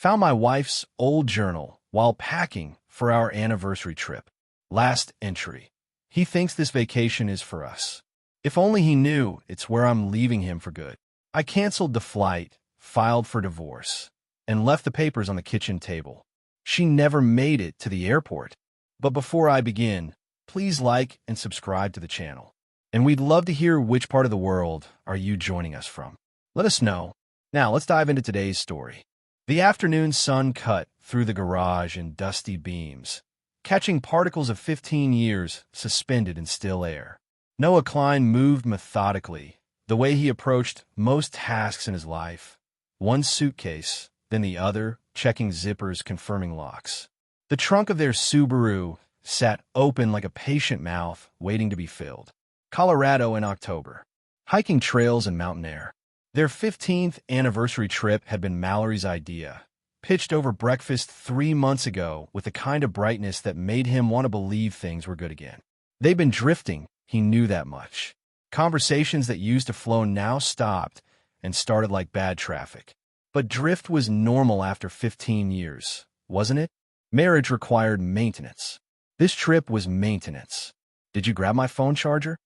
Found my wife's old journal while packing for our anniversary trip. Last entry. He thinks this vacation is for us. If only he knew it's where I'm leaving him for good. I canceled the flight, filed for divorce, and left the papers on the kitchen table. She never made it to the airport. But before I begin, please like and subscribe to the channel. And we'd love to hear which part of the world are you joining us from. Let us know. Now let's dive into today's story. The afternoon sun cut through the garage in dusty beams, catching particles of 15 years suspended in still air. Noah Klein moved methodically, the way he approached most tasks in his life. One suitcase, then the other, checking zippers, confirming locks. The trunk of their Subaru sat open like a patient mouth waiting to be filled. Colorado in October. Hiking trails and mountain air. Their 15th anniversary trip had been Mallory's idea, pitched over breakfast 3 months ago with the kind of brightness that made him want to believe things were good again. They'd been drifting, he knew that much. Conversations that used to flow now stopped and started like bad traffic. But drift was normal after 15 years, wasn't it? Marriage required maintenance. This trip was maintenance. Did you grab my phone charger?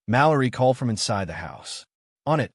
Mallory called from inside the house. On it,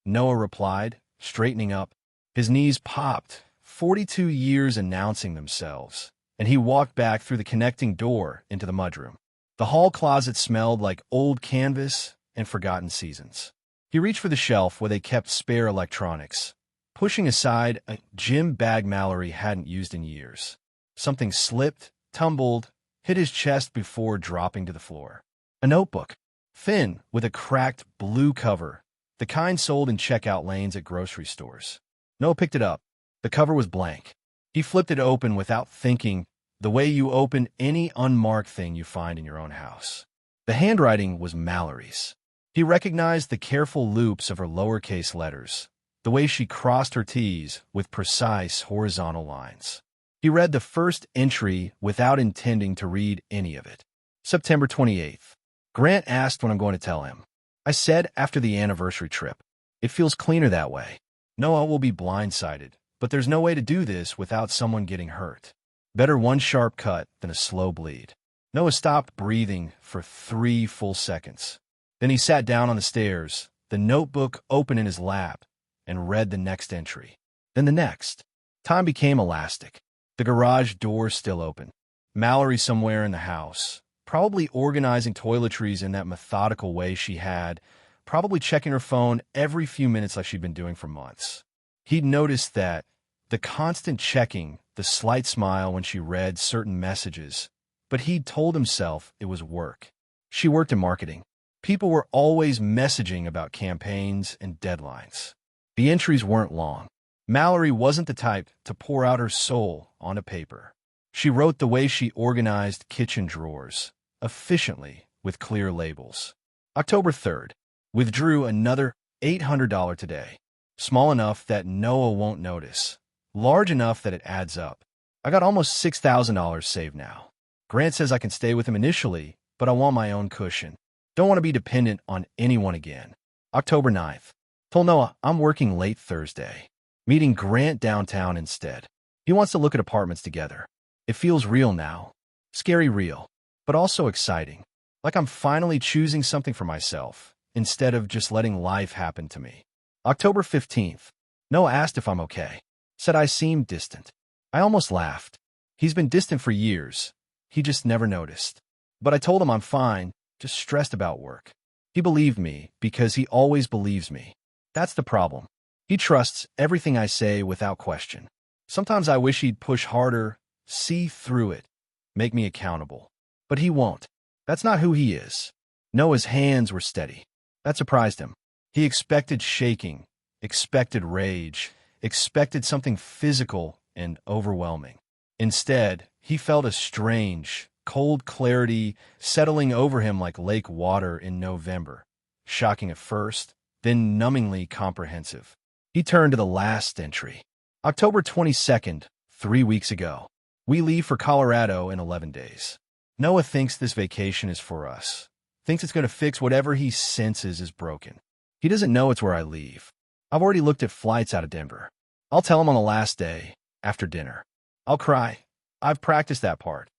Noah replied, straightening up. His knees popped, 42 years announcing themselves, and he walked back through the connecting door into the mudroom. The hall closet smelled like old canvas and forgotten seasons. He reached for the shelf where they kept spare electronics, pushing aside a gym bag Mallory hadn't used in years. Something slipped, tumbled, hit his chest before dropping to the floor. A notebook, thin, with a cracked blue cover, the kind sold in checkout lanes at grocery stores. Noah picked it up. The cover was blank. He flipped it open without thinking, the way you open any unmarked thing you find in your own house. The handwriting was Mallory's. He recognized the careful loops of her lowercase letters, the way she crossed her T's with precise horizontal lines. He read the first entry without intending to read any of it. September 28th. Grant asked when I'm going to tell him. I said after the anniversary trip. It feels cleaner that way. Noah will be blindsided, but there's no way to do this without someone getting hurt. Better one sharp cut than a slow bleed. Noah stopped breathing for 3 full seconds. Then he sat down on the stairs, the notebook open in his lap, and read the next entry. Then the next. Time became elastic. The garage door still open. Mallory somewhere in the house, probably organizing toiletries in that methodical way she had, probably checking her phone every few minutes like she'd been doing for months. He'd noticed that, the constant checking, the slight smile when she read certain messages, but he'd told himself it was work. She worked in marketing. People were always messaging about campaigns and deadlines. The entries weren't long. Mallory wasn't the type to pour out her soul on a paper. She wrote the way she organized kitchen drawers, efficiently, with clear labels. October 3rd. Withdrew another $800 today. Small enough that Noah won't notice. Large enough that it adds up. I got almost $6,000 saved now. Grant says I can stay with him initially, but I want my own cushion. Don't want to be dependent on anyone again. October 9th. Told Noah I'm working late Thursday. Meeting Grant downtown instead. He wants to look at apartments together. It feels real now. Scary real, but also exciting. Like I'm finally choosing something for myself, instead of just letting life happen to me. October 15th. Noah asked if I'm okay. Said I seemed distant. I almost laughed. He's been distant for years. He just never noticed. But I told him I'm fine, just stressed about work. He believed me because he always believes me. That's the problem. He trusts everything I say without question. Sometimes I wish he'd push harder, see through it, make me accountable. But he won't. That's not who he is. Noah's hands were steady. That surprised him. He expected shaking, expected rage, expected something physical and overwhelming. Instead, he felt a strange, cold clarity settling over him like lake water in November. Shocking at first, then numbingly comprehensive. He turned to the last entry. October 22nd, 3 weeks ago. We leave for Colorado in 11 days. Noah thinks this vacation is for us. Thinks it's going to fix whatever he senses is broken. He doesn't know it's where I leave. I've already looked at flights out of Denver. I'll tell him on the last day, after dinner. I'll cry. I've practiced that part.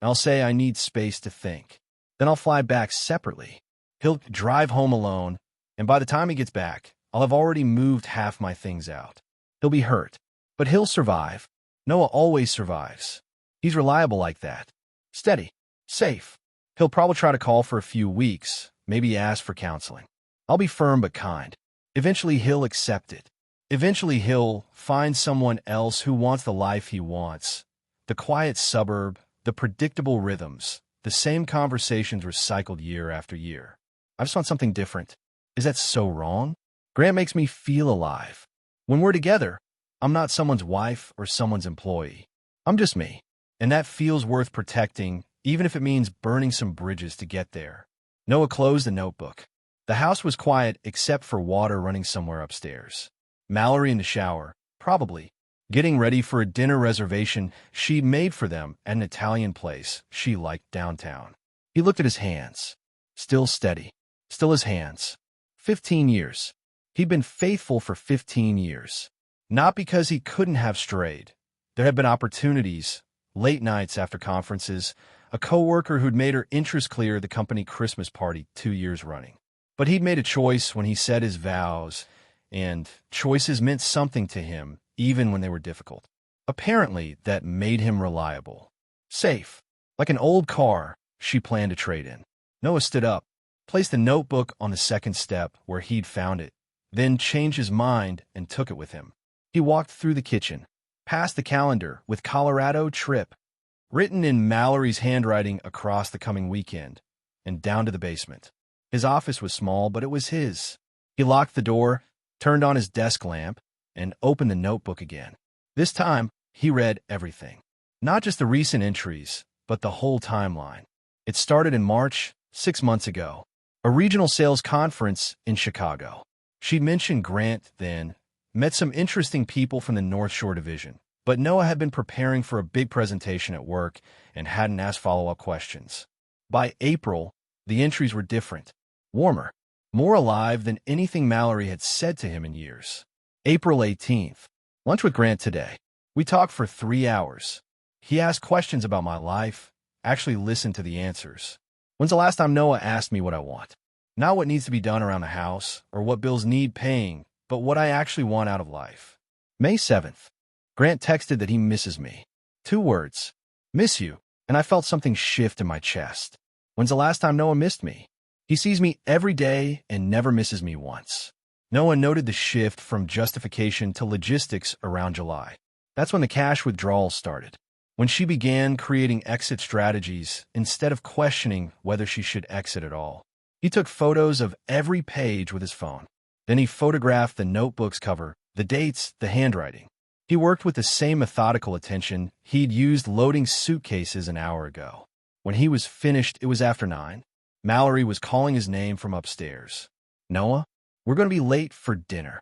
I'll say I need space to think. Then I'll fly back separately. He'll drive home alone, and by the time he gets back, I'll have already moved half my things out. He'll be hurt, but he'll survive. Noah always survives. He's reliable like that. Steady. Safe. He'll probably try to call for a few weeks, maybe ask for counseling. I'll be firm but kind. Eventually he'll accept it. Eventually he'll find someone else who wants the life he wants. The quiet suburb, the predictable rhythms, the same conversations recycled year after year. I just want something different. Is that so wrong? Grant makes me feel alive. When we're together, I'm not someone's wife or someone's employee. I'm just me. And that feels worth protecting, even if it means burning some bridges to get there. Noah closed the notebook. The house was quiet except for water running somewhere upstairs. Mallory in the shower, probably, getting ready for a dinner reservation she made for them at an Italian place she liked downtown. He looked at his hands. Still steady. Still his hands. 15 years. He'd been faithful for 15 years. Not because he couldn't have strayed. There had been opportunities, late nights after conferences, a coworker who'd made her interest clear at the company Christmas party 2 years running. But he'd made a choice when he said his vows, and choices meant something to him, even when they were difficult. Apparently, that made him reliable. Safe. Like an old car she planned to trade in. Noah stood up, placed the notebook on the second step where he'd found it, then changed his mind and took it with him. He walked through the kitchen, past the calendar with Colorado trip, written in Mallory's handwriting across the coming weekend, and down to the basement. His office was small, but it was his. He locked the door, turned on his desk lamp, and opened the notebook again. This time, he read everything. Not just the recent entries, but the whole timeline. It started in March, 6 months ago, a regional sales conference in Chicago. She'd mentioned Grant then, met some interesting people from the North Shore Division, but Noah had been preparing for a big presentation at work and hadn't asked follow-up questions. By April, the entries were different, warmer, more alive than anything Mallory had said to him in years. April 18th. Lunch with Grant today. We talked for 3 hours. He asked questions about my life, actually listened to the answers. When's the last time Noah asked me what I want? Not what needs to be done around the house or what bills need paying, but what I actually want out of life. May 7th. Grant texted that he misses me. 2 words. Miss you. And I felt something shift in my chest. When's the last time Noah missed me? He sees me every day and never misses me once. Noah noted the shift from justification to logistics around July. That's when the cash withdrawals started. When she began creating exit strategies instead of questioning whether she should exit at all. He took photos of every page with his phone. Then he photographed the notebook's cover, the dates, the handwriting. He worked with the same methodical attention he'd used loading suitcases an hour ago. When he was finished, it was after 9. Mallory was calling his name from upstairs. Noah, we're going to be late for dinner.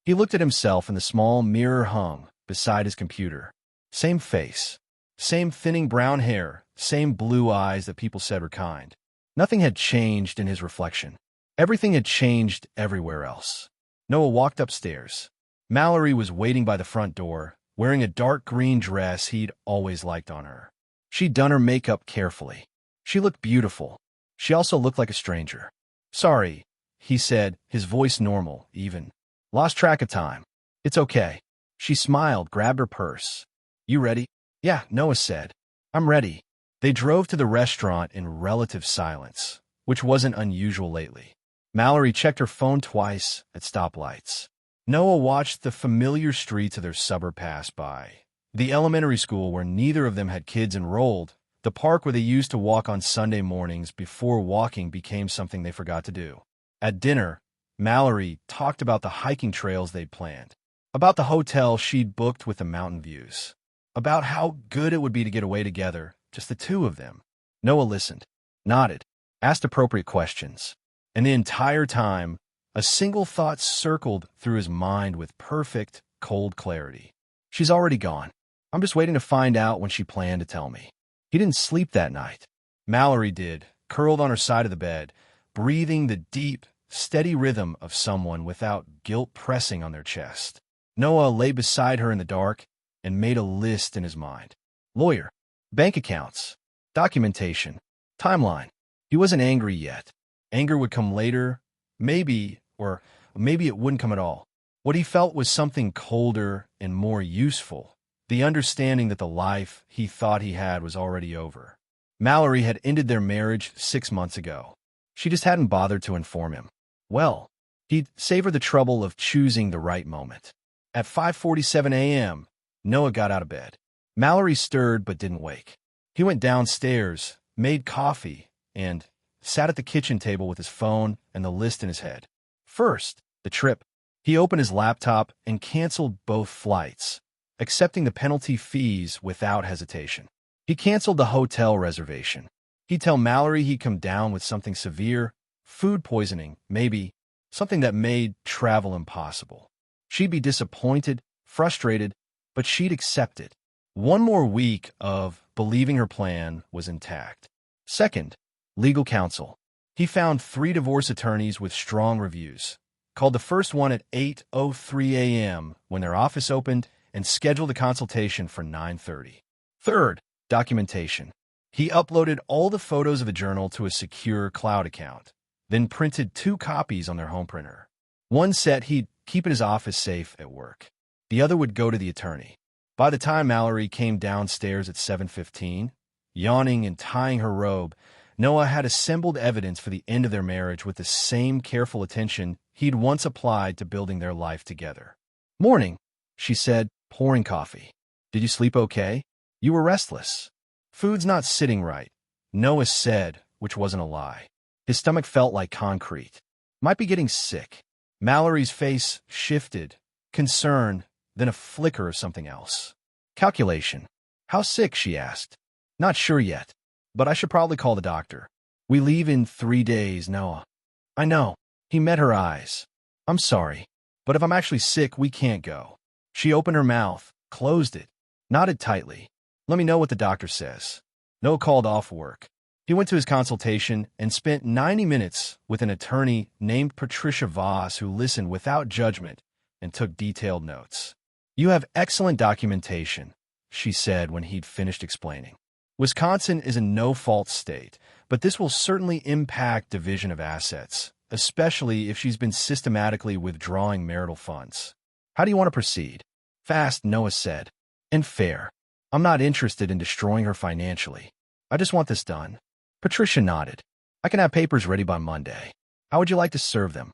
He looked at himself in the small mirror hung beside his computer. Same face, same thinning brown hair, same blue eyes that people said were kind. Nothing had changed in his reflection. Everything had changed everywhere else. Noah walked upstairs. Mallory was waiting by the front door, wearing a dark green dress he'd always liked on her. She'd done her makeup carefully. She looked beautiful. She also looked like a stranger. Sorry, he said, his voice normal, even. Lost track of time. It's okay. She smiled, grabbed her purse. You ready? Yeah, Noah said. I'm ready. They drove to the restaurant in relative silence, which wasn't unusual lately. Mallory checked her phone twice at stoplights. Noah watched the familiar streets of their suburb pass by. The elementary school where neither of them had kids enrolled, the park where they used to walk on Sunday mornings before walking became something they forgot to do. At dinner, Mallory talked about the hiking trails they'd planned, about the hotel she'd booked with the mountain views, about how good it would be to get away together, just the two of them. Noah listened, nodded, asked appropriate questions, and the entire time, a single thought circled through his mind with perfect, cold clarity. She's already gone. I'm just waiting to find out when she planned to tell me. He didn't sleep that night. Mallory did, curled on her side of the bed, breathing the deep, steady rhythm of someone without guilt pressing on their chest. Noah lay beside her in the dark, and made a list in his mind. Lawyer, bank accounts, documentation, timeline. He wasn't angry yet. Anger would come later, maybe, or maybe it wouldn't come at all. What he felt was something colder and more useful, the understanding that the life he thought he had was already over. Mallory had ended their marriage 6 months ago. She just hadn't bothered to inform him. Well, he'd save her the trouble of choosing the right moment. At 5:47 a.m., Noah got out of bed. Mallory stirred but didn't wake. He went downstairs, made coffee, and sat at the kitchen table with his phone and the list in his head. First, the trip. He opened his laptop and canceled both flights, accepting the penalty fees without hesitation. He canceled the hotel reservation. He'd tell Mallory he'd come down with something severe, food poisoning, maybe, something that made travel impossible. She'd be disappointed, frustrated, but she'd accept it. One more week of believing her plan was intact. Second, legal counsel. He found 3 divorce attorneys with strong reviews, called the first one at 8:03 a.m. when their office opened, and scheduled a consultation for 9:30. Third, documentation. He uploaded all the photos of the journal to a secure cloud account, then printed 2 copies on their home printer. One set he'd keep in his office safe at work. The other would go to the attorney. By the time Mallory came downstairs at 7:15, yawning and tying her robe, Noah had assembled evidence for the end of their marriage with the same careful attention he'd once applied to building their life together. "Morning," she said, pouring coffee. "Did you sleep okay? You were restless." "Food's not sitting right," Noah said, which wasn't a lie. His stomach felt like concrete. "Might be getting sick." Mallory's face shifted, concern, then a flicker of something else. "Calculation. How sick?" she asked. "Not sure yet, but I should probably call the doctor. We leave in 3 days, Noah." "I know." He met her eyes. "I'm sorry, but if I'm actually sick, we can't go." She opened her mouth, closed it, nodded tightly. "Let me know what the doctor says." Noah called off work. He went to his consultation and spent 90 minutes with an attorney named Patricia Voss who listened without judgment and took detailed notes. "You have excellent documentation," she said when he'd finished explaining. "Wisconsin is a no-fault state, but this will certainly impact division of assets, especially if she's been systematically withdrawing marital funds. How do you want to proceed?" "Fast," Noah said. "And fair. I'm not interested in destroying her financially. I just want this done." Patricia nodded. "I can have papers ready by Monday. How would you like to serve them?"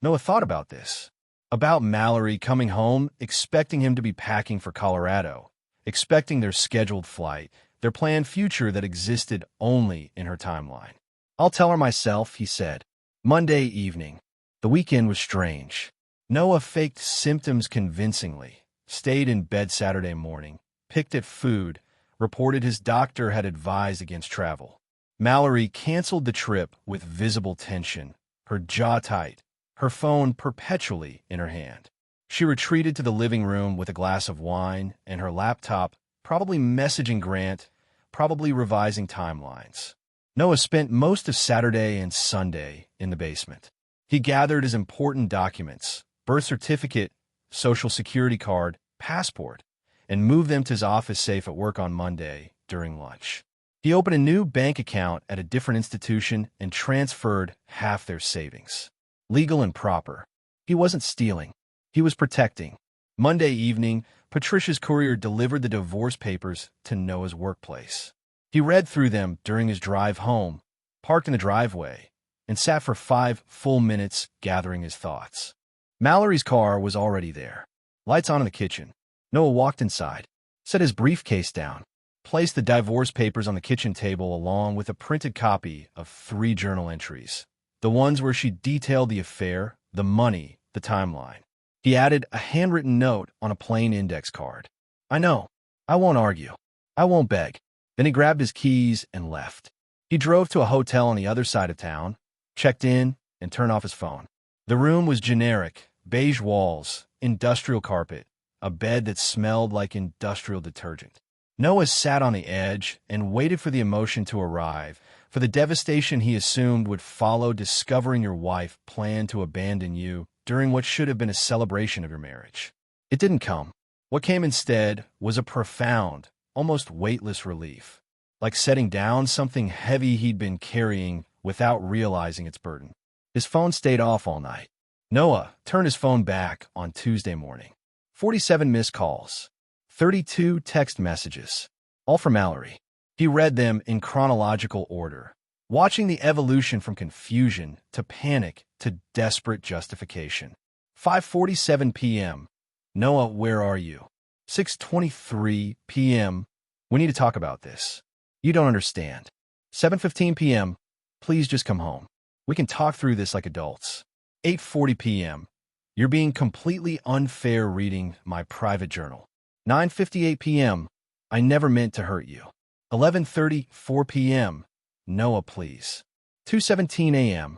Noah thought about this. About Mallory coming home, expecting him to be packing for Colorado, expecting their scheduled flight, their planned future that existed only in her timeline. "I'll tell her myself," he said. Monday evening. The weekend was strange. Noah faked symptoms convincingly, stayed in bed Saturday morning, picked at food, reported his doctor had advised against travel. Mallory canceled the trip with visible tension, her jaw tight, her phone perpetually in her hand. She retreated to the living room with a glass of wine and her laptop, probably messaging Grant, probably revising timelines. Noah spent most of Saturday and Sunday in the basement. He gathered his important documents, birth certificate, social security card, passport, and moved them to his office safe at work on Monday during lunch. He opened a new bank account at a different institution and transferred half their savings. Legal and proper. He wasn't stealing. He was protecting. Monday evening, Patricia's courier delivered the divorce papers to Noah's workplace. He read through them during his drive home, parked in the driveway, and sat for 5 full minutes gathering his thoughts. Mallory's car was already there. Lights on in the kitchen. Noah walked inside, set his briefcase down, placed the divorce papers on the kitchen table along with a printed copy of 3 journal entries, the ones where she detailed the affair, the money, the timeline. He added a handwritten note on a plain index card. "I know. I won't argue. I won't beg." Then he grabbed his keys and left. He drove to a hotel on the other side of town, checked in, and turned off his phone. The room was generic, beige walls, industrial carpet, a bed that smelled like industrial detergent. Noah sat on the edge and waited for the emotion to arrive, for the devastation he assumed would follow discovering your wife planned to abandon you during what should have been a celebration of your marriage. It didn't come. What came instead was a profound, almost weightless relief, like setting down something heavy he'd been carrying without realizing its burden. His phone stayed off all night. Noah turned his phone back on Tuesday morning. 47 missed calls, 32 text messages, all from Mallory. He read them in chronological order, watching the evolution from confusion to panic to desperate justification. 5:47 p.m. Noah, where are you? 6:23 p.m. We need to talk about this. You don't understand. 7:15 p.m. Please just come home. We can talk through this like adults. 8:40 p.m. You're being completely unfair reading my private journal. 9:58 p.m. I never meant to hurt you. 11:34 p.m. Noah, please. 2:17 a.m.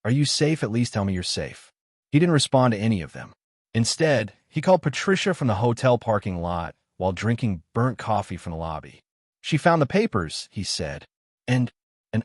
Are you safe? At least tell me you're safe. He didn't respond to any of them. Instead, he called Patricia from the hotel parking lot while drinking burnt coffee from the lobby. She found the papers, he said. And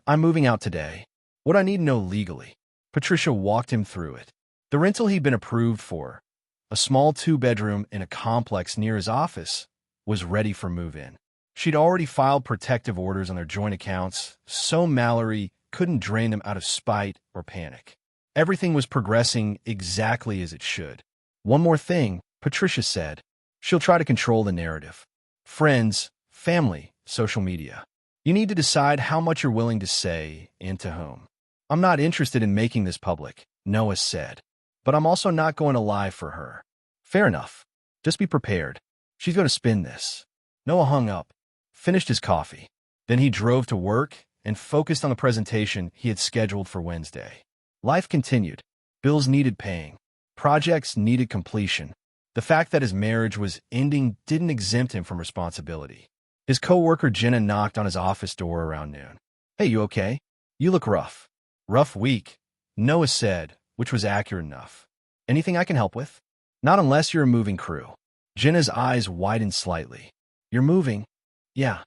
I'm moving out today. What I need to know legally. Patricia walked him through it. The rental he'd been approved for, a small 2-bedroom in a complex near his office, was ready for move-in. She'd already filed protective orders on their joint accounts, so Mallory couldn't drain them out of spite or panic. Everything was progressing exactly as it should. One more thing, Patricia said. She'll try to control the narrative. Friends, family, social media. You need to decide how much you're willing to say and to whom. I'm not interested in making this public, Noah said. But I'm also not going to lie for her. Fair enough. Just be prepared. She's going to spin this. Noah hung up, finished his coffee. Then he drove to work and focused on the presentation he had scheduled for Wednesday. Life continued. Bills needed paying. Projects needed completion. The fact that his marriage was ending didn't exempt him from responsibility. His coworker Jenna knocked on his office door around noon. Hey, you okay? You look rough. Rough week, Noah said, which was accurate enough. Anything I can help with? Not unless you're a moving crew. Jenna's eyes widened slightly. You're moving? Yeah.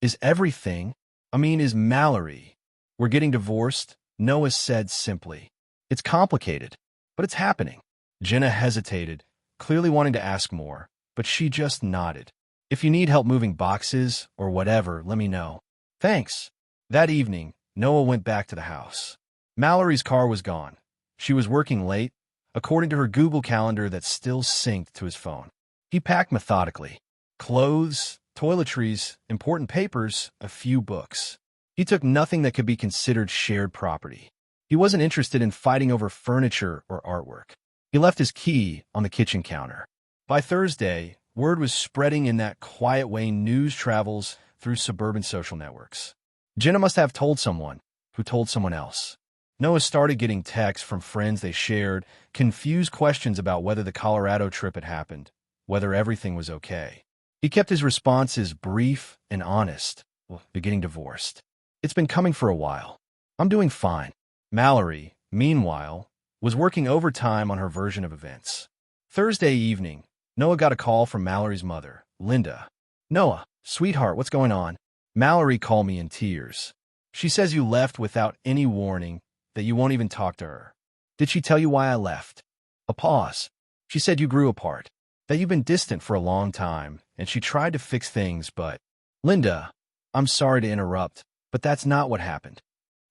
Is everything? Is Mallory? We're getting divorced, Noah said simply. It's complicated, but it's happening. Jenna hesitated, clearly wanting to ask more, but she just nodded. If you need help moving boxes or whatever, let me know. Thanks. That evening, Noah went back to the house. Mallory's car was gone. She was working late, according to her Google Calendar that still synced to his phone. He packed methodically. Clothes, toiletries, important papers, a few books. He took nothing that could be considered shared property. He wasn't interested in fighting over furniture or artwork. He left his key on the kitchen counter. By Thursday, word was spreading in that quiet way news travels through suburban social networks. Jenna must have told someone who told someone else. Noah started getting texts from friends they shared, confused questions about whether the Colorado trip had happened, whether everything was okay. He kept his responses brief and honest. Well, you're getting divorced. It's been coming for a while. I'm doing fine. Mallory, meanwhile, was working overtime on her version of events. Thursday evening, Noah got a call from Mallory's mother, Linda. Noah, sweetheart, what's going on? Mallory called me in tears. She says you left without any warning, that you won't even talk to her. Did she tell you why I left? A pause. She said you grew apart, that you've been distant for a long time, and she tried to fix things, but... Linda, I'm sorry to interrupt, but that's not what happened.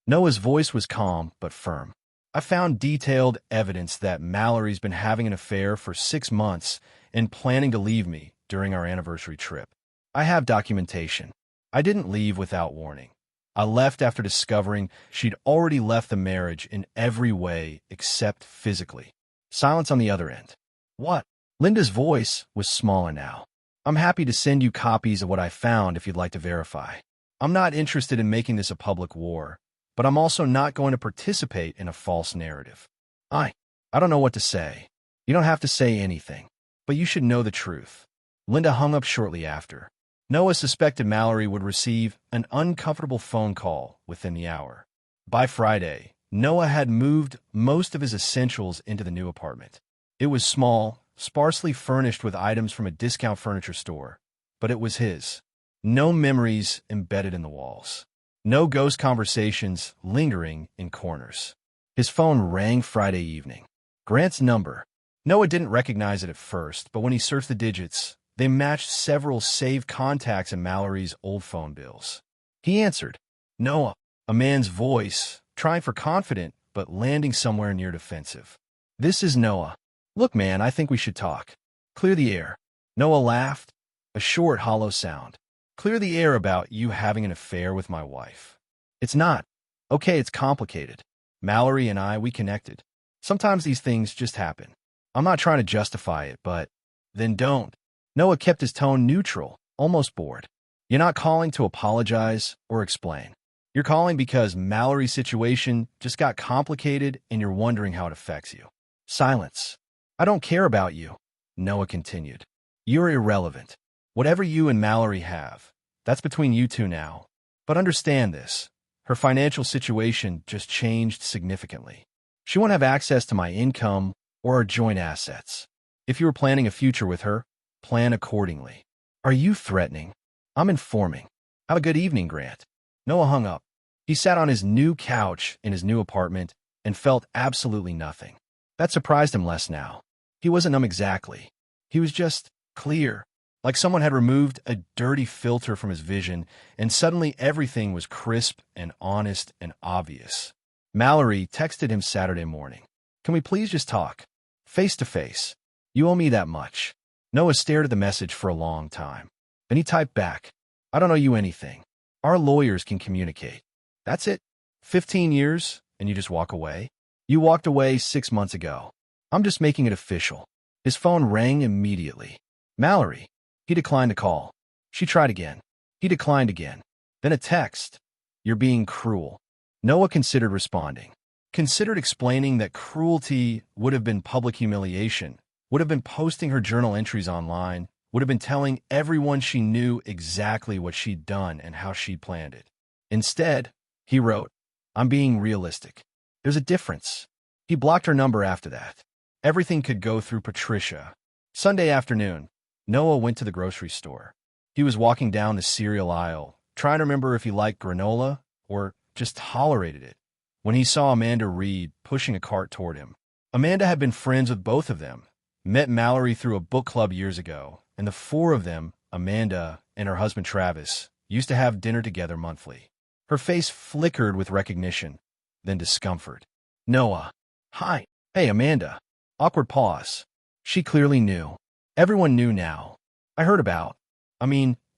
Noah's voice was calm but firm. I found detailed evidence that Mallory's been having an affair for 6 months and planning to leave me during our anniversary trip. I have documentation. I didn't leave without warning. I left after discovering she'd already left the marriage in every way except physically. Silence on the other end. What? Linda's voice was smaller now. I'm happy to send you copies of what I found if you'd like to verify. I'm not interested in making this a public war, but I'm also not going to participate in a false narrative. I don't know what to say. You don't have to say anything, but you should know the truth. Linda hung up shortly after. Noah suspected Mallory would receive an uncomfortable phone call within the hour. By Friday, Noah had moved most of his essentials into the new apartment. It was small, sparsely furnished with items from a discount furniture store, but it was his. No memories embedded in the walls. No ghost conversations lingering in corners. His phone rang Friday evening. Grant's number. Noah didn't recognize it at first, but when he searched the digits, They matched several saved contacts in Mallory's old phone bills. He answered, Noah, a man's voice, trying for confident, but landing somewhere near defensive. This is Noah. Look, man, I think we should talk. Clear the air. Noah laughed, a short, hollow sound. Clear the air about you having an affair with my wife. It's not. Okay, it's complicated. Mallory and I, we connected. Sometimes these things just happen. I'm not trying to justify it, but then don't. Noah kept his tone neutral, almost bored. You're not calling to apologize or explain. You're calling because Mallory's situation just got complicated and you're wondering how it affects you. Silence. I don't care about you, Noah continued. You're irrelevant. Whatever you and Mallory have, that's between you two now. But understand this. Her financial situation just changed significantly. She won't have access to my income or our joint assets. If you were planning a future with her, plan accordingly. Are you threatening? I'm informing. Have a good evening, Grant. Noah hung up. He sat on his new couch in his new apartment and felt absolutely nothing. That surprised him less now. He wasn't numb exactly. He was just clear, like someone had removed a dirty filter from his vision, and suddenly everything was crisp and honest and obvious. Mallory texted him Saturday morning. Can we please just talk? Face to face. You owe me that much. Noah stared at the message for a long time. Then he typed back, I don't owe you anything. Our lawyers can communicate. That's it? 15 years, and you just walk away? You walked away 6 months ago. I'm just making it official. His phone rang immediately. Mallory. He declined the call. She tried again. He declined again. Then a text. You're being cruel. Noah considered responding. Considered explaining that cruelty would have been public humiliation, would have been posting her journal entries online, would have been telling everyone she knew exactly what she'd done and how she planned it. Instead, he wrote, I'm being realistic. There's a difference. He blocked her number after that. Everything could go through Patricia. Sunday afternoon, Noah went to the grocery store. He was walking down the cereal aisle, trying to remember if he liked granola or just tolerated it, when he saw Amanda Reed pushing a cart toward him. Amanda had been friends with both of them, met Mallory through a book club years ago, and the four of them, Amanda and her husband Travis, used to have dinner together monthly. Her face flickered with recognition, then discomfort. Noah. Hi. Hey, Amanda. Awkward pause. She clearly knew. Everyone knew now. I heard about.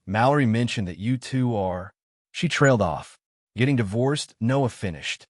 Mallory mentioned that you two are. She trailed off. Getting divorced, Noah finished.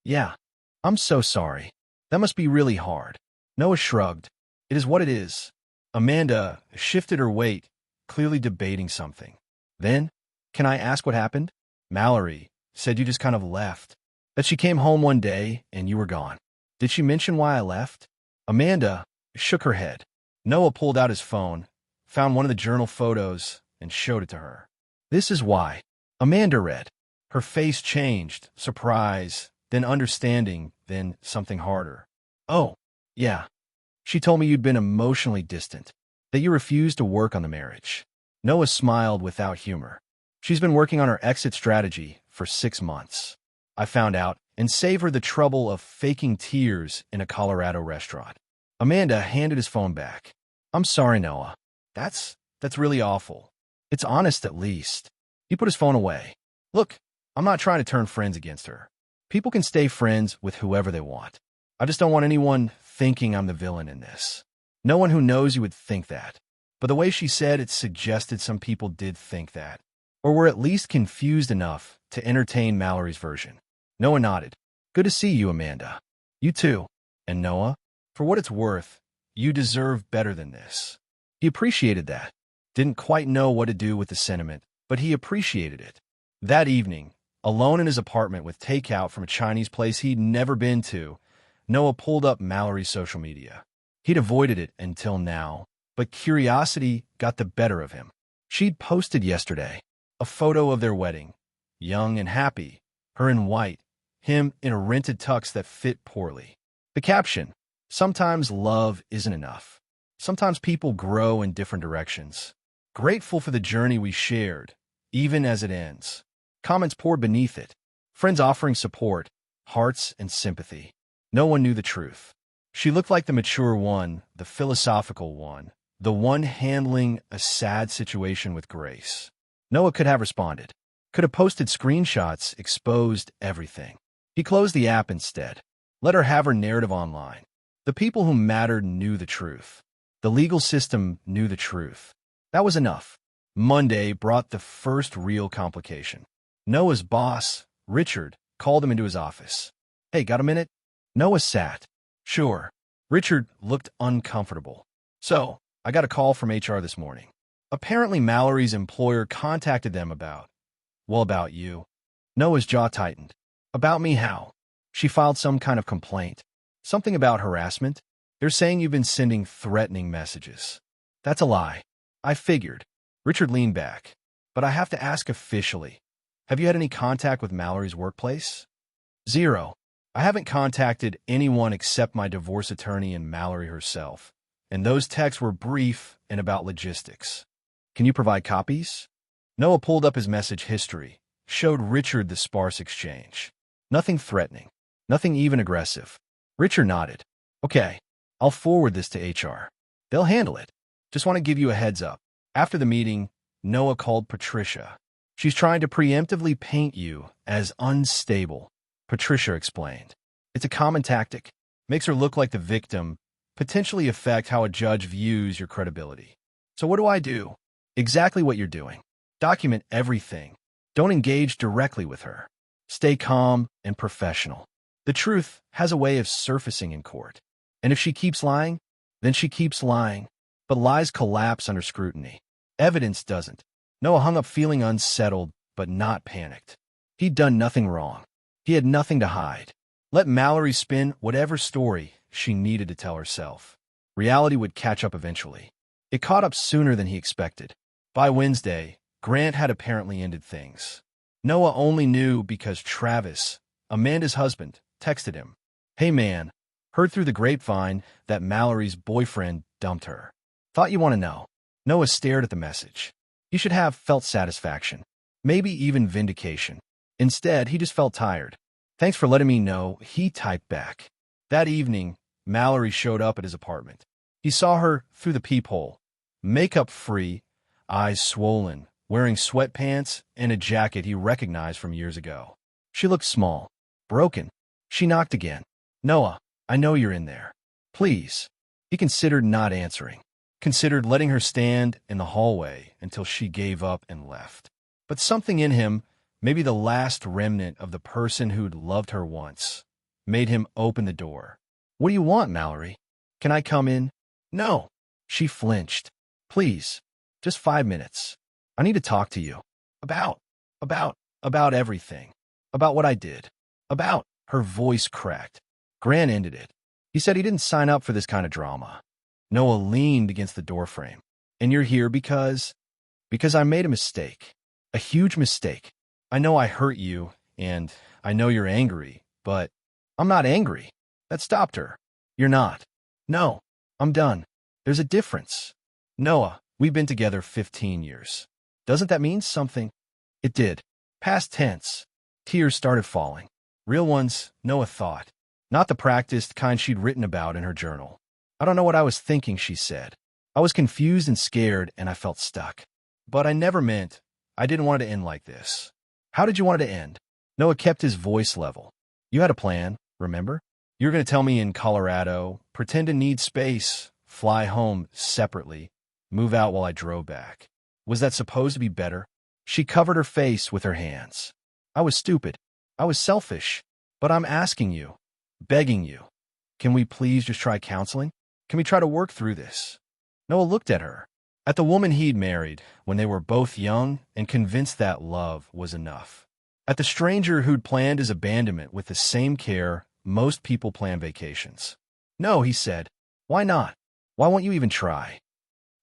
Yeah. I'm so sorry. That must be really hard. Noah shrugged. It is what it is. Amanda shifted her weight, clearly debating something. Then, can I ask what happened? Mallory said you just kind of left. That she came home one day and you were gone. Did she mention why I left? Amanda shook her head. Noah pulled out his phone, found one of the journal photos, and showed it to her. This is why. Amanda read. Her face changed, surprise, then understanding, then something harder. Oh, yeah. She told me you'd been emotionally distant, that you refused to work on the marriage. Noah smiled without humor. She's been working on her exit strategy for 6 months. I found out, and saved her the trouble of faking tears in a Colorado restaurant. Amanda handed his phone back. I'm sorry, Noah. That's really awful. It's honest at least. He put his phone away. Look, I'm not trying to turn friends against her. People can stay friends with whoever they want. I just don't want anyone thinking I'm the villain in this. No one who knows you would think that. But the way she said it suggested some people did think that, or were at least confused enough to entertain Mallory's version. Noah nodded. Good to see you, Amanda. You too. And Noah, for what it's worth, you deserve better than this. He appreciated that. Didn't quite know what to do with the sentiment, but he appreciated it. That evening, alone in his apartment with takeout from a Chinese place he'd never been to, Noah pulled up Mallory's social media. He'd avoided it until now, but curiosity got the better of him. She'd posted yesterday a photo of their wedding, young and happy, her in white, him in a rented tux that fit poorly. The caption, sometimes love isn't enough. Sometimes people grow in different directions. Grateful for the journey we shared, even as it ends. Comments poured beneath it. Friends offering support, hearts and sympathy. No one knew the truth. She looked like the mature one, the philosophical one, the one handling a sad situation with grace. Noah could have responded, could have posted screenshots, exposed everything. He closed the app instead, let her have her narrative online. The people who mattered knew the truth. The legal system knew the truth. That was enough. Monday brought the first real complication. Noah's boss, Richard, called him into his office. Hey, got a minute? Noah sat. Sure. Richard looked uncomfortable. So, I got a call from HR this morning. Apparently Mallory's employer contacted them about you. Noah's jaw tightened. About me how? She filed some kind of complaint. Something about harassment. They're saying you've been sending threatening messages. That's a lie. I figured. Richard leaned back. But I have to ask officially. Have you had any contact with Mallory's workplace? Zero. I haven't contacted anyone except my divorce attorney and Mallory herself. And those texts were brief and about logistics. Can you provide copies? Noah pulled up his message history, showed Richard the sparse exchange. Nothing threatening, nothing even aggressive. Richard nodded. Okay, I'll forward this to HR. They'll handle it. Just want to give you a heads up. After the meeting, Noah called Patricia. She's trying to preemptively paint you as unstable, Patricia explained. It's a common tactic. Makes her look like the victim, potentially affect how a judge views your credibility. So what do I do? Exactly what you're doing. Document everything. Don't engage directly with her. Stay calm and professional. The truth has a way of surfacing in court. And if she keeps lying, then she keeps lying. But lies collapse under scrutiny. Evidence doesn't. Noah hung up feeling unsettled, but not panicked. He'd done nothing wrong. He had nothing to hide. Let Mallory spin whatever story she needed to tell herself. Reality would catch up eventually. It caught up sooner than he expected. By Wednesday, Grant had apparently ended things. Noah only knew because Travis, Amanda's husband, texted him. Hey man, heard through the grapevine that Mallory's boyfriend dumped her. Thought you want to know. Noah stared at the message. He should have felt satisfaction, maybe even vindication. Instead, he just felt tired. Thanks for letting me know, he typed back. That evening, Mallory showed up at his apartment. He saw her through the peephole, makeup-free, eyes swollen, wearing sweatpants and a jacket he recognized from years ago. She looked small, broken. She knocked again. Noah, I know you're in there. Please. He considered not answering. Considered letting her stand in the hallway until she gave up and left. But something in him, maybe the last remnant of the person who'd loved her once, made him open the door. What do you want, Mallory? Can I come in? No. She flinched. Please. Just 5 minutes. I need to talk to you. About everything. About what I did. Her voice cracked. Grant ended it. He said he didn't sign up for this kind of drama. Noah leaned against the doorframe. And you're here because I made a mistake. A huge mistake. I know I hurt you, and I know you're angry, but I'm not angry. That stopped her. You're not. No, I'm done. There's a difference. Noah, we've been together 15 years. Doesn't that mean something? It did. Past tense. Tears started falling. Real ones, Noah thought. Not the practiced kind she'd written about in her journal. I don't know what I was thinking, she said. I was confused and scared, and I felt stuck. But I never meant. I didn't want it to end like this. How did you want it to end? Noah kept his voice level. You had a plan, remember? You were going to tell me in Colorado, pretend to need space, fly home separately, move out while I drove back. Was that supposed to be better? She covered her face with her hands. I was stupid. I was selfish. But I'm asking you, begging you, can we please just try counseling? Can we try to work through this? Noah looked at her, at the woman he'd married when they were both young and convinced that love was enough. At the stranger who'd planned his abandonment with the same care most people plan vacations. No, he said. Why not? Why won't you even try?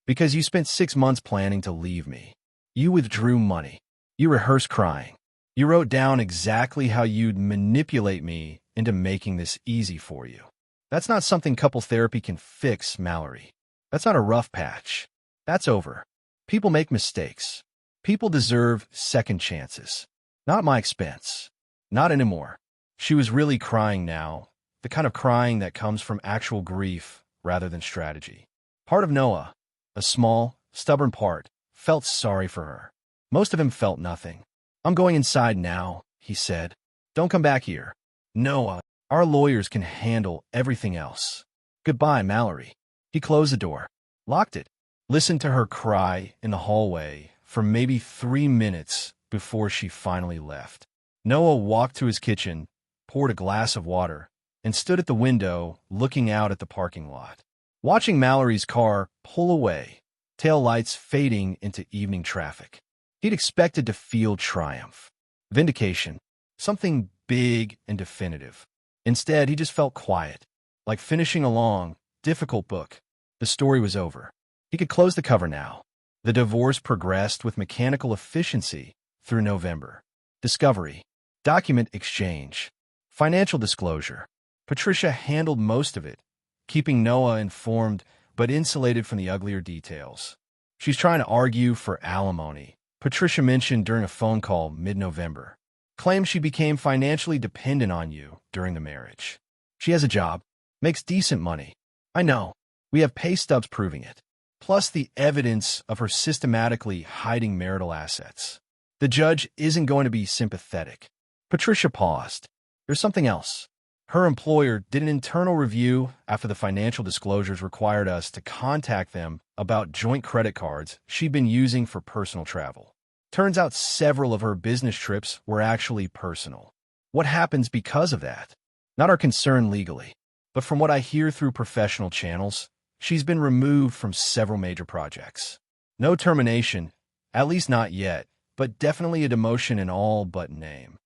Because you spent 6 months planning to leave me. You withdrew money. You rehearsed crying. You wrote down exactly how you'd manipulate me into making this easy for you. That's not something couple therapy can fix, Mallory. That's not a rough patch. That's over. People make mistakes. People deserve second chances. Not at my expense. Not anymore. She was really crying now, the kind of crying that comes from actual grief rather than strategy. Part of Noah, A small, stubborn part felt sorry for her. Most of him felt nothing. "I'm going inside now," he said. "Don't come back here. Noah, our lawyers can handle everything else. Goodbye, Mallory." He closed the door, locked it, listened to her cry in the hallway for maybe 3 minutes before she finally left. Noah walked to his kitchen, poured a glass of water, and stood at the window looking out at the parking lot. Watching Mallory's car pull away, tail lights fading into evening traffic. He'd expected to feel triumph, vindication, something big and definitive. Instead, he just felt quiet, like finishing a long, difficult book. The story was over. He could close the cover now. The divorce progressed with mechanical efficiency through November. Discovery, document exchange, financial disclosure. Patricia handled most of it, keeping Noah informed but insulated from the uglier details. "She's trying to argue for alimony," Patricia mentioned during a phone call mid-November. "Claims she became financially dependent on you during the marriage. She has a job, makes decent money. I know. We have pay stubs proving it. Plus the evidence of her systematically hiding marital assets. The judge isn't going to be sympathetic." Patricia paused. "There's something else. Her employer did an internal review after the financial disclosures required us to contact them about joint credit cards she'd been using for personal travel. Turns out several of her business trips were actually personal. What happens because of that? Not our concern legally, but from what I hear through professional channels, she's been removed from several major projects. No termination, at least not yet, but definitely a demotion in all but name."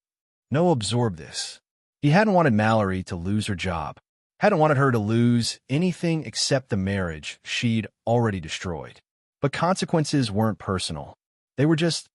Noah absorbed this. He hadn't wanted Mallory to lose her job, hadn't wanted her to lose anything except the marriage she'd already destroyed. But consequences weren't personal. They were just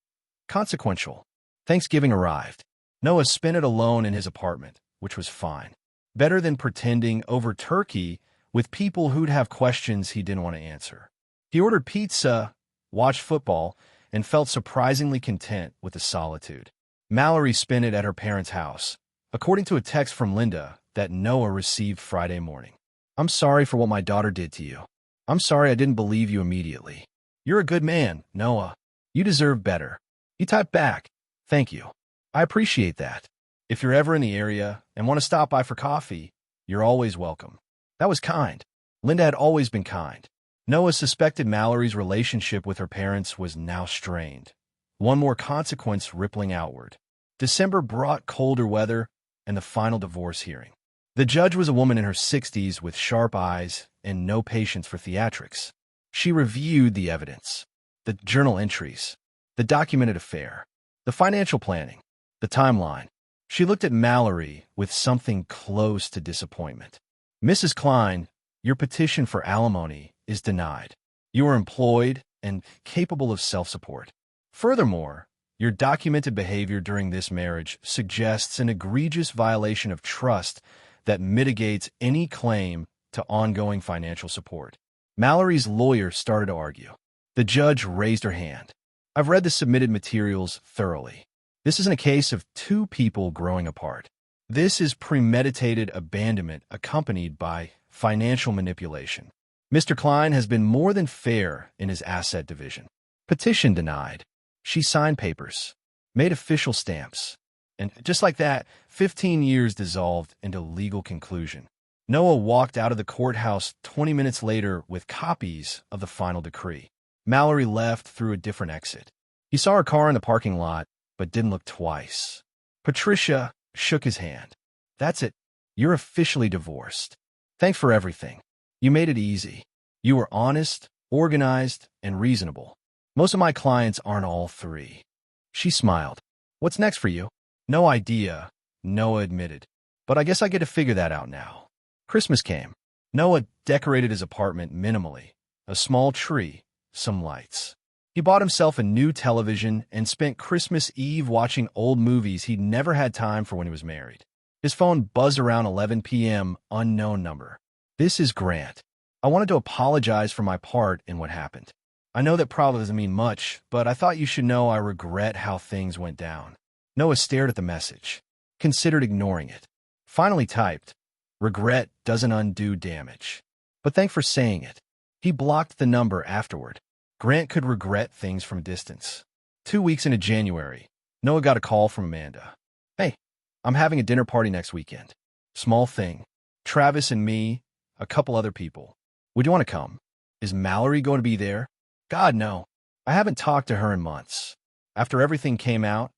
consequential. Thanksgiving arrived. Noah spent it alone in his apartment, which was fine. Better than pretending over turkey with people who'd have questions he didn't want to answer. He ordered pizza, watched football, and felt surprisingly content with the solitude. Mallory spent it at her parents' house, according to a text from Linda that Noah received Friday morning. "I'm sorry for what my daughter did to you. I'm sorry I didn't believe you immediately. You're a good man, Noah. You deserve better." He typed back, "Thank you. I appreciate that. If you're ever in the area and want to stop by for coffee, you're always welcome." That was kind. Linda had always been kind. Noah suspected Mallory's relationship with her parents was now strained. One more consequence rippling outward. December brought colder weather and the final divorce hearing. The judge was a woman in her 60s with sharp eyes and no patience for theatrics. She reviewed the evidence, the journal entries, the documented affair, the financial planning, the timeline. She looked at Mallory with something close to disappointment. "Mrs. Klein, your petition for alimony is denied. You are employed and capable of self-support. Furthermore, your documented behavior during this marriage suggests an egregious violation of trust that mitigates any claim to ongoing financial support." Mallory's lawyer started to argue. The judge raised her hand. "I've read the submitted materials thoroughly. This isn't a case of two people growing apart. This is premeditated abandonment accompanied by financial manipulation. Mr. Klein has been more than fair in his asset division." Petition denied. She signed papers, made official stamps, and just like that, 15 years dissolved into legal conclusion. Noah walked out of the courthouse 20 minutes later with copies of the final decree. Mallory left through a different exit. He saw her car in the parking lot, but didn't look twice. Patricia shook his hand. "That's it. You're officially divorced. Thanks for everything. You made it easy. You were honest, organized, and reasonable. Most of my clients aren't all three." She smiled. "What's next for you?" "No idea," Noah admitted. "But I guess I get to figure that out now." Christmas came. Noah decorated his apartment minimally. A small tree, some lights. He bought himself a new television and spent Christmas Eve watching old movies he'd never had time for when he was married. His phone buzzed around 11 p.m., unknown number. "This is Grant. I wanted to apologize for my part in what happened. I know that probably doesn't mean much, but I thought you should know I regret how things went down." Noah stared at the message, considered ignoring it. Finally typed, "Regret doesn't undo damage. But thanks for saying it. He blocked the number afterward. Grant could regret things from a distance. 2 weeks into January, Noah got a call from Amanda. "Hey, I'm having a dinner party next weekend. Small thing. Travis and me, a couple other people. Would you want to come? Is Mallory going to be there?" "God, no. I haven't talked to her in months. After everything came out,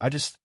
I just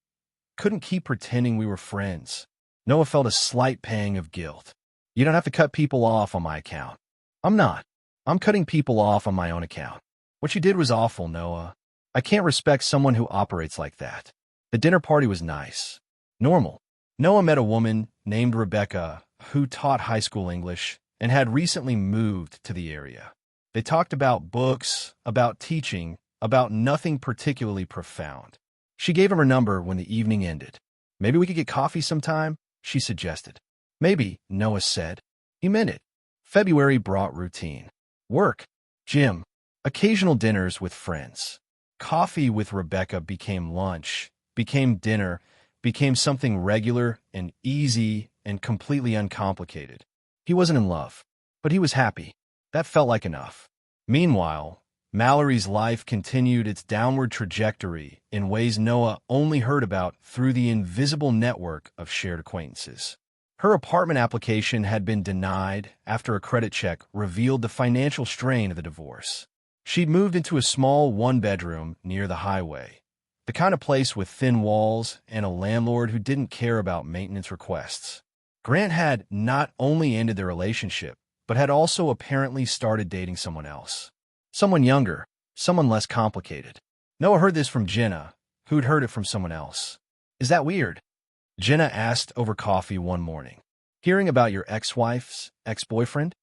couldn't keep pretending we were friends." Noah felt a slight pang of guilt. "You don't have to cut people off on my account." "I'm not. I'm cutting people off on my own account. What you did was awful, Noah. I can't respect someone who operates like that." The dinner party was nice. Normal. Noah met a woman named Rebecca who taught high school English and had recently moved to the area. They talked about books, about teaching, about nothing particularly profound. She gave him her number when the evening ended. "Maybe we could get coffee sometime," she suggested. "Maybe," Noah said. He meant it. February brought routine. Work, gym, occasional dinners with friends. Coffee with Rebecca became lunch, became dinner, became something regular and easy and completely uncomplicated. He wasn't in love, but he was happy. That felt like enough. Meanwhile, Mallory's life continued its downward trajectory in ways Noah only heard about through the invisible network of shared acquaintances. Her apartment application had been denied after a credit check revealed the financial strain of the divorce. She'd moved into a small one-bedroom near the highway, the kind of place with thin walls and a landlord who didn't care about maintenance requests. Grant had not only ended their relationship, but had also apparently started dating someone else. Someone younger, someone less complicated. Noah heard this from Jenna, who'd heard it from someone else. "Is that weird?" Jenna asked over coffee one morning. "Hearing about your ex-wife's ex-boyfriend?"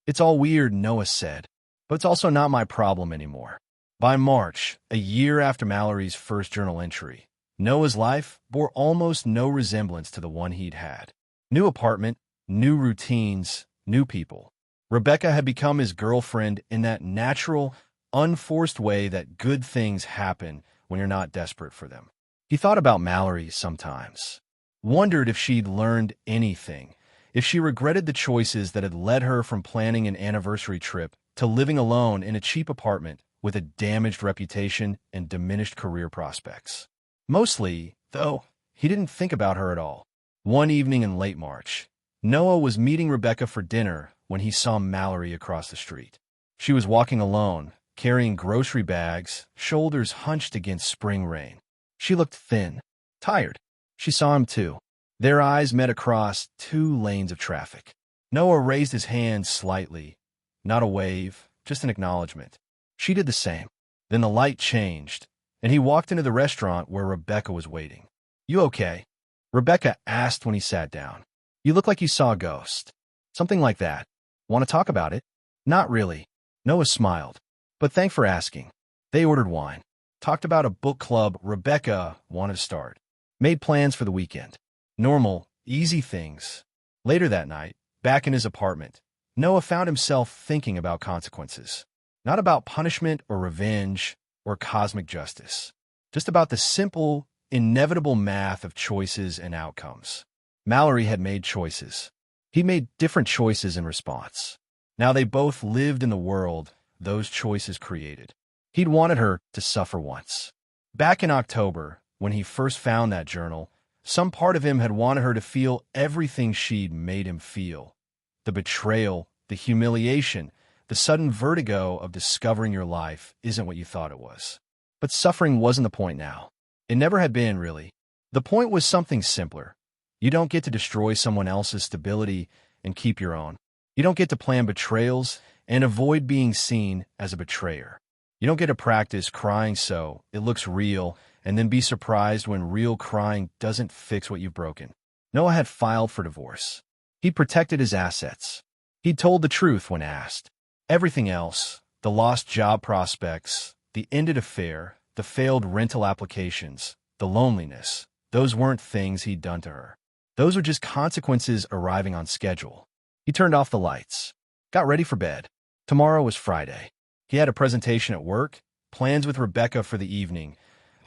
"It's all weird," Noah said, "but it's also not my problem anymore." By March, a year after Mallory's first journal entry, Noah's life bore almost no resemblance to the one he'd had. New apartment, new routines, new people. Rebecca had become his girlfriend in that natural, unforced way that good things happen when you're not desperate for them. He thought about Mallory sometimes. Wondered if she'd learned anything, if she regretted the choices that had led her from planning an anniversary trip to living alone in a cheap apartment with a damaged reputation and diminished career prospects. Mostly, though, he didn't think about her at all. One evening in late March, Noah was meeting Rebecca for dinner when he saw Mallory across the street. She was walking alone, carrying grocery bags, shoulders hunched against spring rain. She looked thin, tired. She saw him too. Their eyes met across 2 lanes of traffic. Noah raised his hand slightly. Not a wave, just an acknowledgement. She did the same. Then the light changed, and he walked into the restaurant where Rebecca was waiting. "You okay?" Rebecca asked when he sat down. "You look like you saw a ghost." "Something like that. Want to talk about it?" "Not really." Noah smiled. "But thanks for asking." They ordered wine. Talked about a book club Rebecca wanted to start. Made plans for the weekend. Normal, easy things. Later that night, back in his apartment, Noah found himself thinking about consequences. Not about punishment or revenge or cosmic justice. Just about the simple, inevitable math of choices and outcomes. Mallory had made choices. He made different choices in response. Now they both lived in the world those choices created. He'd wanted her to suffer once. Back in October, when he first found that journal, some part of him had wanted her to feel everything she'd made him feel. The betrayal, the humiliation, the sudden vertigo of discovering your life isn't what you thought it was. But suffering wasn't the point now. It never had been, really. The point was something simpler. You don't get to destroy someone else's stability and keep your own. You don't get to plan betrayals and avoid being seen as a betrayer. You don't get to practice crying so it looks real and then be surprised when real crying doesn't fix what you've broken. Noah had filed for divorce. He'd protected his assets. He'd told the truth when asked. Everything else, the lost job prospects, the ended affair, the failed rental applications, the loneliness, those weren't things he'd done to her. Those were just consequences arriving on schedule. He turned off the lights, got ready for bed. Tomorrow was Friday. He had a presentation at work, plans with Rebecca for the evening,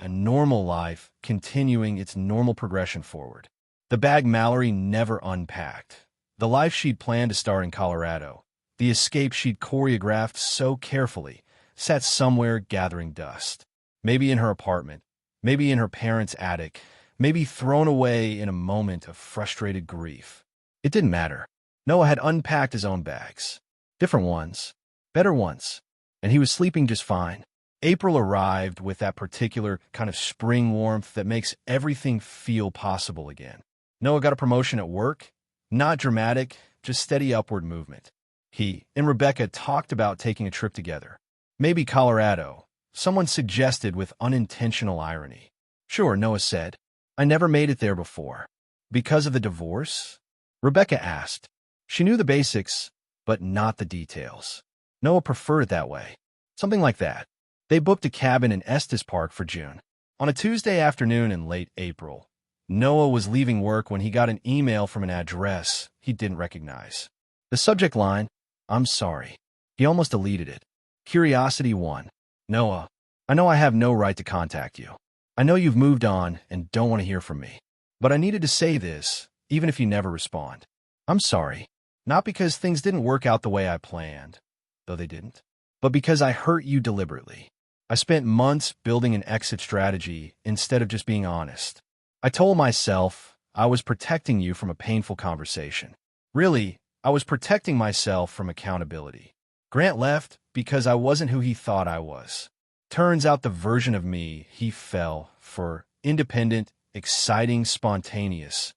a normal life continuing its normal progression forward. The bag Mallory never unpacked. The life she'd planned to start in Colorado, The escape she'd choreographed so carefully sat somewhere gathering dust. Maybe in her apartment, maybe in her parents' attic, maybe thrown away in a moment of frustrated grief. It didn't matter. Noah had unpacked his own bags. Different ones, better ones, and he was sleeping just fine. April arrived with that particular kind of spring warmth that makes everything feel possible again. Noah got a promotion at work. Not dramatic, just steady upward movement. He and Rebecca talked about taking a trip together. Maybe Colorado, someone suggested with unintentional irony. Sure, Noah said. I never made it there before. Because of the divorce? Rebecca asked. She knew the basics, but not the details. Noah preferred it that way. Something like that. They booked a cabin in Estes Park for June. On a Tuesday afternoon in late April, Noah was leaving work when he got an email from an address he didn't recognize. The subject line, I'm sorry. He almost deleted it. Curiosity 1. Noah, I know I have no right to contact you. I know you've moved on and don't want to hear from me. But I needed to say this, even if you never respond. I'm sorry. Not because things didn't work out the way I planned, though they didn't, but because I hurt you deliberately. I spent months building an exit strategy instead of just being honest. I told myself I was protecting you from a painful conversation. Really, I was protecting myself from accountability. Grant left because I wasn't who he thought I was. Turns out the version of me he fell for, independent, exciting, spontaneous,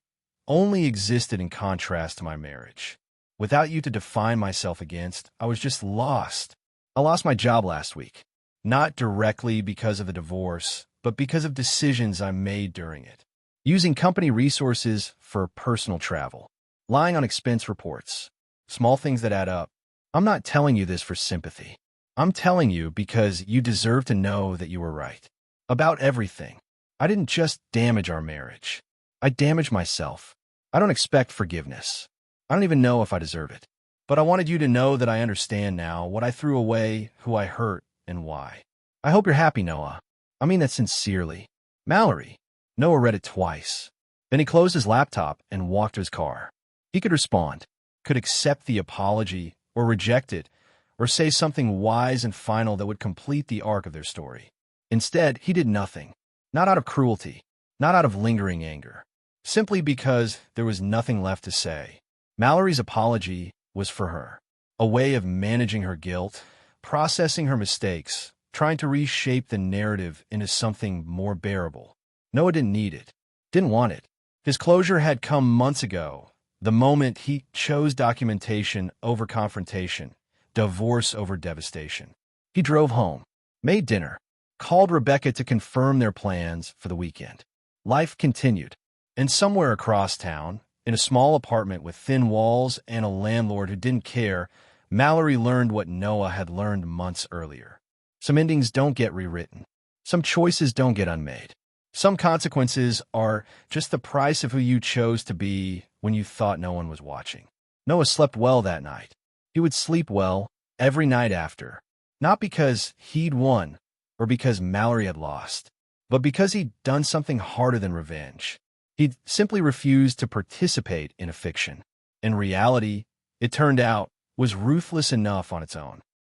only existed in contrast to my marriage. Without you to define myself against, I was just lost. I lost my job last week. Not directly because of the divorce, but because of decisions I made during it. Using company resources for personal travel. Lying on expense reports. Small things that add up. I'm not telling you this for sympathy. I'm telling you because you deserve to know that you were right. About everything. I didn't just damage our marriage. I damaged myself. I don't expect forgiveness. I don't even know if I deserve it. But I wanted you to know that I understand now what I threw away, who I hurt, and why. I hope you're happy, Noah. I mean that sincerely. Mallory. Noah read it twice. Then he closed his laptop and walked to his car. He could respond, could accept the apology, or reject it, or say something wise and final that would complete the arc of their story. Instead, he did nothing. Not out of cruelty, not out of lingering anger. Simply because there was nothing left to say. Mallory's apology was for her. A way of managing her guilt, processing her mistakes, trying to reshape the narrative into something more bearable. Noah didn't need it, didn't want it. His closure had come months ago, the moment he chose documentation over confrontation, divorce over devastation. He drove home, made dinner, called Rebecca to confirm their plans for the weekend. Life continued, and somewhere across town, in a small apartment with thin walls and a landlord who didn't care, Mallory learned what Noah had learned months earlier. Some endings don't get rewritten. Some choices don't get unmade. Some consequences are just the price of who you chose to be when you thought no one was watching. Noah slept well that night. He would sleep well every night after, not because he'd won or because Mallory had lost, but because he'd done something harder than revenge. He'd simply refused to participate in a fiction. In reality, it turned out, was ruthless enough on its own.